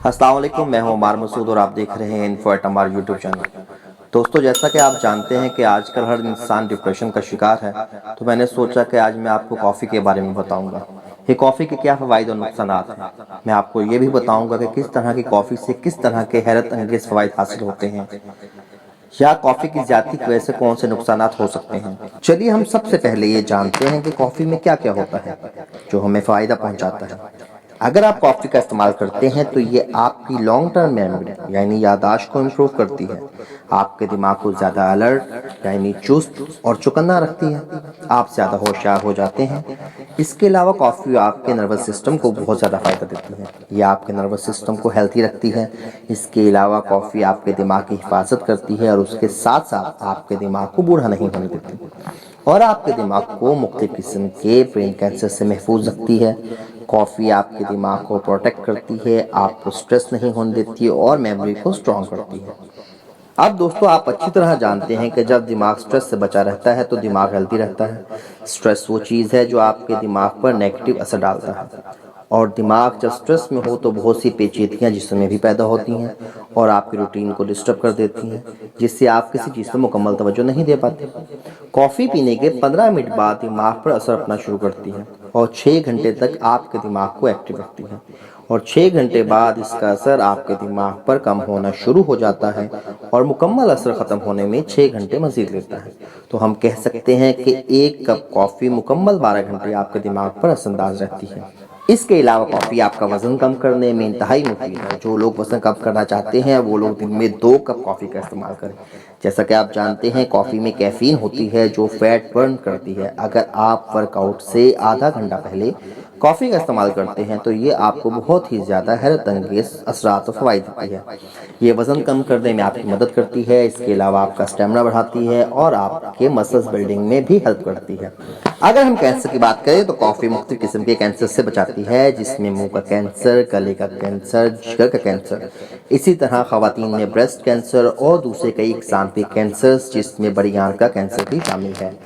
अस्सलाम वालेकुम, मैं हूं उमार मसूद और आप देख रहे हैं info at Amar YouTube channel. दोस्तों, जैसा कि आप जानते हैं कि आजकल हर इंसान डिप्रेशन का शिकार है, तो मैंने सोचा कि आज मैं आपको कॉफ़ी के बारे में बताऊंगा। ये कॉफ़ी के क्या फ़वाइद और नुकसानात हैं। मैं आपको ये भी बताऊंगा कि किस तरह की कॉफ़ी से किस तरह के हैरत अंगेज़ फ़वाइद हासिल होते हैं, या कॉफ़ी की ज़्यादती की वजह से कौन से नुकसानात हो सकते हैं। चलिए हम सबसे पहले ये जानते हैं कि कॉफ़ी में क्या क्या होता है जो हमें फ़ायदा पहुंचाता है। अगर आप कॉफ़ी का इस्तेमाल करते हैं तो ये आपकी लॉन्ग टर्म मेमोरी यानी याददाश्त को इम्प्रूव करती है, आपके दिमाग को ज़्यादा अलर्ट यानी चुस्त और चौकन्ना रखती है, आप ज़्यादा होशियार हो जाते हैं। इसके अलावा कॉफ़ी आपके नर्वस सिस्टम को बहुत ज़्यादा फ़ायदा देती है, ये आपके नर्वस सिस्टम को हेल्थी रखती है। इसके अलावा कॉफ़ी आपके दिमाग की हिफाजत करती है और उसके साथ साथ आपके दिमाग को बूढ़ा नहीं होने देती, और आपके दिमाग को मुख्तलिफ किस्म के ब्रेन कैंसर से महफूज रखती है। कॉफ़ी आपके दिमाग को प्रोटेक्ट करती है, आपको स्ट्रेस नहीं होने देती और मेमोरी को स्ट्रॉन्ग करती है। अब दोस्तों, आप अच्छी तरह जानते हैं कि जब दिमाग स्ट्रेस से बचा रहता है तो दिमाग हेल्दी रहता है। स्ट्रेस वो चीज़ है जो आपके दिमाग पर नेगेटिव असर डालता है, और दिमाग जब स्ट्रेस में हो तो बहुत सी पेचीदगियाँ जिस्म में भी पैदा होती हैं और आपकी रूटीन को डिस्टर्ब कर देती हैं, जिससे आप किसी चीज़ पर मुकम्मल तवज्जो नहीं दे पाते। कॉफ़ी पीने के 15 मिनट बाद दिमाग पर असर अपना शुरू करती है और 6 घंटे तक आपके दिमाग को एक्टिव रखती है, और 6 घंटे बाद इसका असर आपके दिमाग पर कम होना शुरू हो जाता है और मुकम्मल असर ख़त्म होने में 6 घंटे मज़ीद लेता है। तो हम कह सकते हैं कि एक कप कॉफ़ी मुकम्मल 12 घंटे आपके दिमाग पर असरअंदाज रहती है। इसके अलावा कॉफ़ी आपका वज़न कम करने में इंतहाई मुफीद है। जो लोग वज़न कम करना चाहते हैं वो लोग दिन में 2 कप कॉफ़ी का इस्तेमाल करें। जैसा कि आप जानते हैं, कॉफ़ी में कैफ़ीन होती है जो फैट बर्न करती है। अगर आप वर्कआउट से आधा घंटा पहले कॉफ़ी का इस्तेमाल करते हैं तो ये आपको बहुत ही ज़्यादा हैरत अंगेज़ असरात और फ़वाइद देती है। ये वज़न कम करने में आपकी मदद करती है, इसके अलावा आपका स्टेमिना बढ़ाती है और आपके मसल्स बिल्डिंग में भी हेल्प करती है। अगर हम कैंसर की बात करें तो कॉफ़ी मुख्तलिफ किस्म के कैंसर से बचाती है, जिसमें मुंह का कैंसर, गले का कैंसर, जिगर का कैंसर, इसी तरह ख़वातीन में ब्रेस्ट कैंसर और दूसरे कई इकसाम के कैंसर्स जिसमें बड़ी आंत का कैंसर भी शामिल है।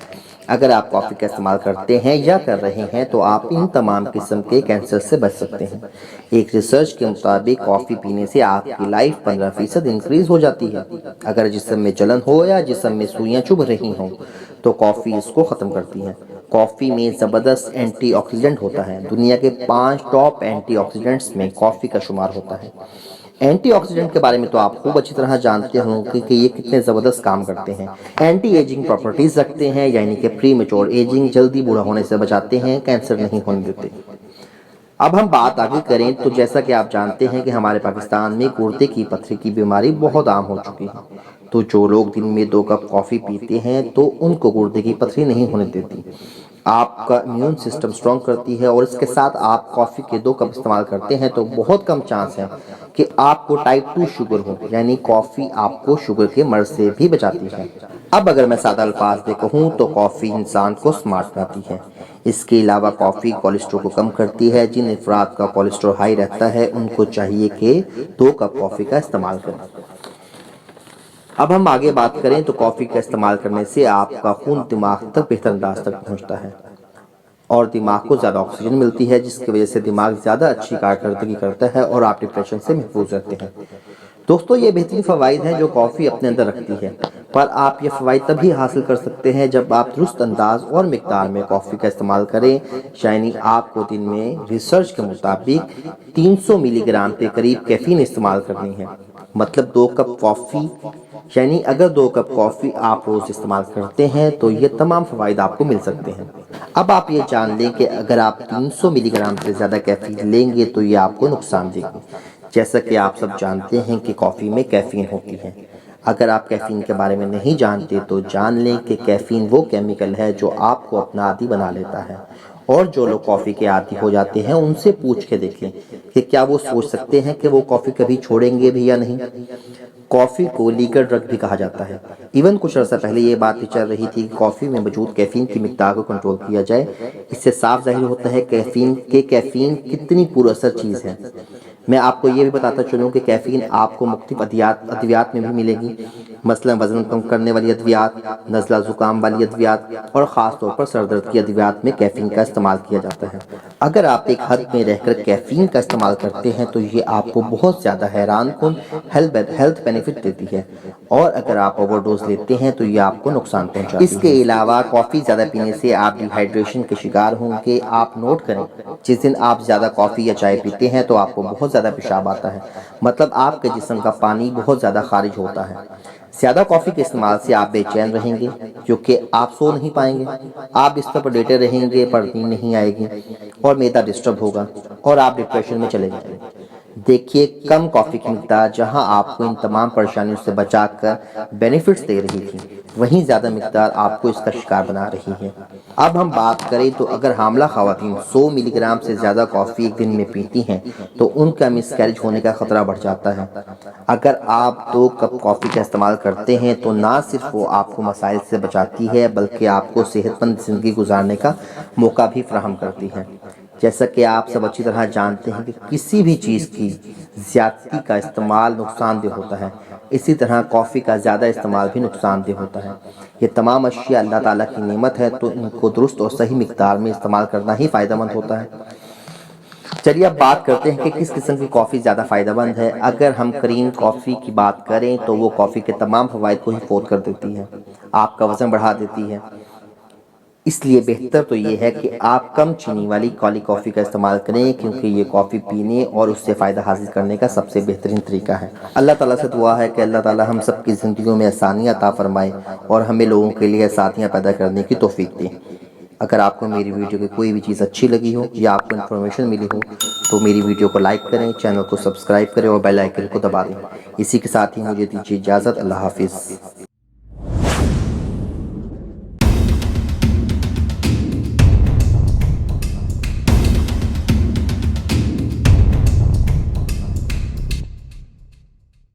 अगर आप कॉफ़ी का इस्तेमाल करते हैं या कर रहे हैं तो आप इन तमाम किस्म के कैंसर से बच सकते हैं। एक रिसर्च के मुताबिक कॉफ़ी पीने से आपकी लाइफ 15% इंक्रीज हो जाती है। अगर जिस्म में जलन हो या जिस्म में सुइयां चुभ रही हों तो कॉफ़ी इसको ख़त्म करती है। कॉफ़ी में ज़बरदस्त एंटीऑक्सीडेंट होता है। दुनिया के 5 टॉप एंटीऑक्सीडेंट्स में कॉफ़ी का शुमार होता है। एंटीऑक्सीडेंट के बारे में तो आप खूब अच्छी तरह जानते होंगे कि ये कितने ज़बरदस्त काम करते हैं। एंटी एजिंग प्रॉपर्टीज़ रखते हैं, यानी कि प्री मेच्योर एजिंग, जल्दी बूढ़ा होने से बचाते हैं, कैंसर नहीं होने देते। अब हम बात आगे करें तो जैसा कि आप जानते हैं कि हमारे पाकिस्तान में गुर्दे की पथरी की बीमारी बहुत आम हो चुकी है। तो जो लोग दिन में 2 कप कॉफ़ी पीते हैं तो उनको गुर्दे की पथरी नहीं होने देती, आपका इम्यून सिस्टम स्ट्रॉन्ग करती है, और इसके साथ आप कॉफ़ी के 2 कप इस्तेमाल करते हैं तो बहुत कम चांस है कि आपको टाइप 2 शुगर हो, यानी कॉफ़ी आपको शुगर के मर्ज से भी बचाती है। अब अगर मैं सादा अल्फाज में कहूँ तो कॉफ़ी इंसान को स्मार्ट बनाती है। इसके अलावा कॉफ़ी कोलेस्ट्रॉल को कम करती है। जिन अफराद का कोलेस्ट्रॉल हाई रहता है उनको चाहिए कि 2 कप कॉफ़ी का इस्तेमाल करें। अब हम आगे बात करें तो कॉफ़ी का इस्तेमाल करने से आपका खून दिमाग तक बेहतर अंदाज तक पहुंचता है और दिमाग को ज़्यादा ऑक्सीजन मिलती है, जिसकी वजह से दिमाग ज़्यादा अच्छी कारकर्दगी करता है और आप डिप्रेशन से महफूज रहते हैं। दोस्तों, ये बेहतरीन फ़वाइद हैं जो कॉफ़ी अपने अंदर रखती है, पर आप ये फ़वाइद तभी हासिल कर सकते हैं जब आप दुरुस्त अंदाज और मिकदार में कॉफ़ी का इस्तेमाल करें। यानी आपको दिन में रिसर्च के मुताबिक 300 मिलीग्राम के करीब कैफ़ीन इस्तेमाल करनी है, मतलब 2 कप कॉफ़ी। यानी अगर 2 कप कॉफ़ी आप रोज़ इस्तेमाल करते हैं तो ये तमाम फ़वाइद आपको मिल सकते हैं। अब आप ये जान लें कि अगर आप 300 मिलीग्राम से ज़्यादा कैफ़ीन लेंगे तो ये आपको नुकसान देगी। जैसा कि आप सब जानते हैं कि कॉफ़ी में कैफ़ीन होती है। अगर आप कैफ़ीन के बारे में नहीं जानते तो जान लें कि कैफ़ीन वो केमिकल है जो आपको अपना आदी बना लेता है, और जो लोग कॉफ़ी के आदी हो जाते हैं उनसे पूछ के देखें कि क्या वो सोच सकते हैं कि वो कॉफ़ी कभी छोड़ेंगे भी या नहीं। कॉफ़ी को लीगर ड्रग भी कहा जाता है। इवन कुछ अर्सा पहले ये बात भी चल रही थी कि कॉफ़ी में मौजूद कैफ़ीन की मिकदार को कंट्रोल किया जाए। इससे साफ ज़ाहिर होता है कैफ़ीन कितनी पुरअसर चीज़ है। मैं आपको ये भी बताता चलूँ कि कैफ़ीन आपको मुख्तलिफ अद्वियात में भी मिलेगी, मसलन वज़न कम करने वाली अद्वियात, नज़ला ज़ुकाम वाली अद्वियात और ख़ास तौर पर सर दर्द की अद्वियात में कैफ़ीन का इस्तेमाल किया जाता है। अगर आप एक हद में रहकर कैफ़ीन का इस्तेमाल करते हैं तो ये आपको बहुत ज़्यादा हैरानकुन हेल्थ बेनिफिट देती है, और अगर आप ओवरडोज लेते हैं तो ये आपको नुकसान पहुंचाती है। इसके अलावा कॉफ़ी ज़्यादा पीने से आप डिहाइड्रेशन के शिकार होंगे। आप नोट करें, जिस दिन आप ज़्यादा कॉफ़ी या चाय पीते हैं तो आपको बहुत ज़्यादा पेशाब आता है, मतलब आपके जिस्म का पानी बहुत ज़्यादा खारिज होता है। ज़्यादा कॉफ़ी के इस्तेमाल से आप बेचैन रहेंगे क्योंकि आप सो नहीं पाएंगे, आप बिस्तर पर लेटे रहेंगे पर नींद नहीं आएगी और मैदा डिस्टर्ब होगा और आप डिप्रेशन में चले जाएंगे। देखिए, कम कॉफ़ी की मिकदार जहां आपको इन तमाम परेशानियों से बचाकर बेनिफिट्स दे रही थी, वहीं ज़्यादा मिकदार आपको इसका शिकार बना रही है। अब हम बात करें तो अगर हामला ख़वातीन 100 मिलीग्राम से ज़्यादा कॉफ़ी एक दिन में पीती हैं तो उनका मिसकैरेज होने का ख़तरा बढ़ जाता है। अगर आप 2 कप कॉफ़ी का इस्तेमाल करते हैं तो ना सिर्फ वो आपको मसाइल से बचाती है बल्कि आपको सेहतमंद ज़िंदगी गुजारने का मौका भी फराहम करती है। जैसा कि आप सब अच्छी तरह जानते हैं कि किसी भी चीज़ की ज़्यादती का इस्तेमाल नुकसानदेह होता है, इसी तरह कॉफ़ी का ज़्यादा इस्तेमाल भी नुकसानदेह होता है। ये तमाम अशिया अल्लाह ताला की नेमत है, तो इनको दुरुस्त और सही मिकदार में इस्तेमाल करना ही फ़ायदेमंद होता है। चलिए अब बात करते हैं कि किस किस्म की कॉफ़ी ज़्यादा फ़ायदेमंद है। अगर हम क्रीम कॉफ़ी की बात करें तो वो कॉफ़ी के तमाम फ़वाइद को ही फ़ौत कर देती है, आपका वज़न बढ़ा देती है। इसलिए बेहतर तो ये है कि आप कम चीनी वाली काली कॉफ़ी का इस्तेमाल करें, क्योंकि ये कॉफ़ी पीने और उससे फ़ायदा हासिल करने का सबसे बेहतरीन तरीका है। अल्लाह ताला से दुआ है कि अल्लाह ताला हम सब की ज़िंदगियों में आसानियाँ अता फ़रमाए और हमें लोगों के लिए आसानियाँ पैदा करने की तौफ़ीक दे। अगर आपको मेरी वीडियो की कोई भी चीज़ अच्छी लगी हो या आपको इन्फॉर्मेशन मिली हो तो मेरी वीडियो को लाइक करें, चैनल को सब्सक्राइब करें और बेल आइकन को दबा दें। इसी के साथ ही मुझे दीजिए इजाज़त। अल्लाह हाफिज़।